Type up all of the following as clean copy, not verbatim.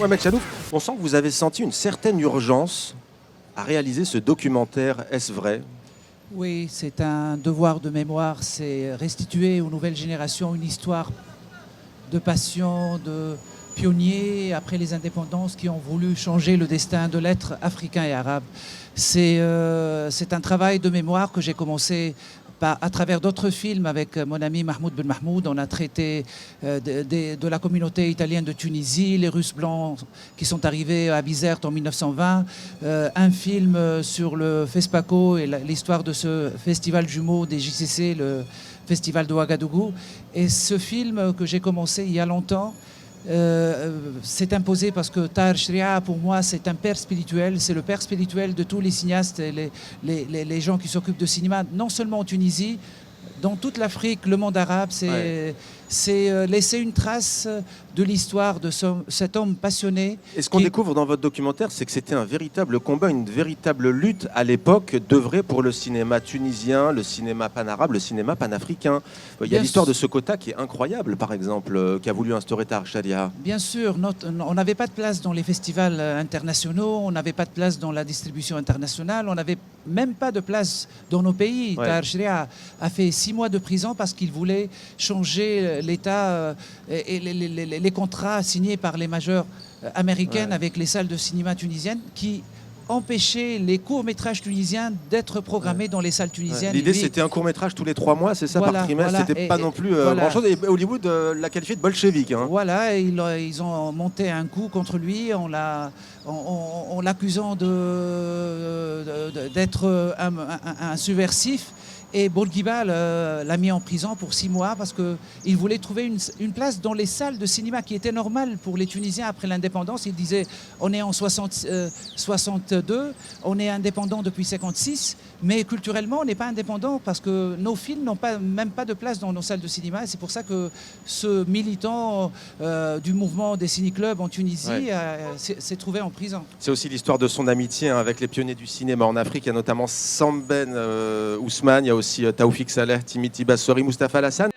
Ouais, Chalouf, on sent que vous avez senti une certaine urgence à réaliser ce documentaire. Est-ce vrai? Oui, c'est un devoir de mémoire, c'est restituer aux nouvelles générations une histoire de passion, de pionniers après les indépendances qui ont voulu changer le destin de l'être africain et arabe. C'est un travail de mémoire que j'ai commencé à travers d'autres films avec mon ami Mahmoud Ben Mahmoud. On a traité de la communauté italienne de Tunisie, les Russes blancs qui sont arrivés à Bizerte en 1920, un film sur le FESPACO et l'histoire de ce festival jumeau des JCC, le festival de Ouagadougou. Et ce film que j'ai commencé il y a longtemps s'est imposé parce que Tahar Shria, pour moi, c'est un père spirituel. C'est le père spirituel de tous les cinéastes et les gens qui s'occupent de cinéma, non seulement en Tunisie, dans toute l'Afrique, le monde arabe. C'est laisser une trace de l'histoire de cet homme passionné. Et ce qu'on découvre dans votre documentaire, c'est que c'était un véritable combat, une véritable lutte à l'époque d'œuvrer pour le cinéma tunisien, le cinéma panarabe, le cinéma panafricain. Il y a l'histoire de ce quota qui est incroyable, par exemple, qu'a voulu instaurer Tahar Shria. Bien sûr, on n'avait pas de place dans les festivals internationaux, on n'avait pas de place dans la distribution internationale, on n'avait même pas de place dans nos pays. Tahar Shria a fait 6 mois de prison parce qu'il voulait changer l'État et les contrats signés par les majors américaines avec les salles de cinéma tunisiennes qui empêchaient les courts-métrages tunisiens d'être programmés dans les salles tunisiennes. L'idée, c'était un court-métrage tous les 3 mois, c'est ça, par trimestre. C'était pas non plus grand-chose. Et Hollywood l'a qualifié de bolchevique. Hein. Voilà, ils ont monté un coup contre lui en l'accusant d'être un subversif. Et Bourguiba l'a mis en prison pour 6 mois parce qu'il voulait trouver une place dans les salles de cinéma qui était normale pour les Tunisiens après l'indépendance. Il disait, on est en 62, on est indépendant depuis 56, mais culturellement, on n'est pas indépendant parce que nos films n'ont même pas de place dans nos salles de cinéma. Et c'est pour ça que ce militant du mouvement des ciné-clubs en Tunisie s'est trouvé en prison. C'est aussi l'histoire de son amitié avec les pionniers du cinéma en Afrique. Il y a notamment Samben Ousmane, il y a aussi Taoufik Saleh, Timiti Bassori, Mustapha Alassane.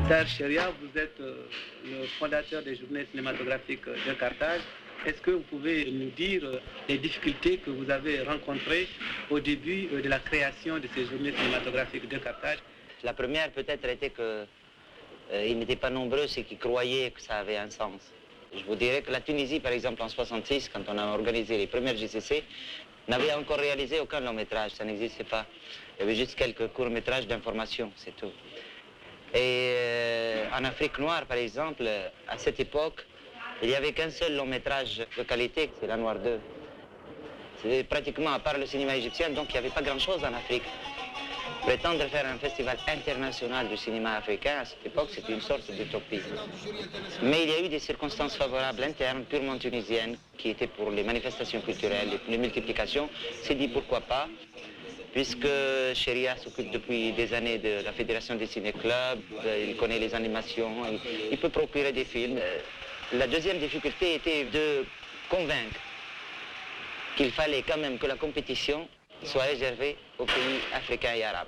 Tahar Shria, vous êtes le fondateur des journées cinématographiques de Carthage. Est-ce que vous pouvez nous dire les difficultés que vous avez rencontrées au début de la création de ces journées cinématographiques de Carthage? La première peut-être était qu'ils n'étaient pas nombreux ceux qui croyaient que ça avait un sens. Je vous dirais que la Tunisie, par exemple, en 1966, quand on a organisé les premières JCC, n'avait encore réalisé aucun long-métrage, ça n'existait pas. Il y avait juste quelques courts-métrages d'information, c'est tout. Et en Afrique noire, par exemple, à cette époque, il n'y avait qu'un seul long-métrage de qualité, c'est La Noire 2. C'était pratiquement, à part le cinéma égyptien, donc il n'y avait pas grand-chose en Afrique. Prétendre faire un festival international du cinéma africain, à cette époque, c'était une sorte d'utopie. Mais il y a eu des circonstances favorables internes, purement tunisiennes, qui étaient pour les manifestations culturelles, les multiplications. C'est dit pourquoi pas, puisque Shria s'occupe depuis des années de la Fédération des ciné-clubs, il connaît les animations, il peut procurer des films. La deuxième difficulté était de convaincre qu'il fallait quand même que la compétition soit réservée aux pays africains et arabes.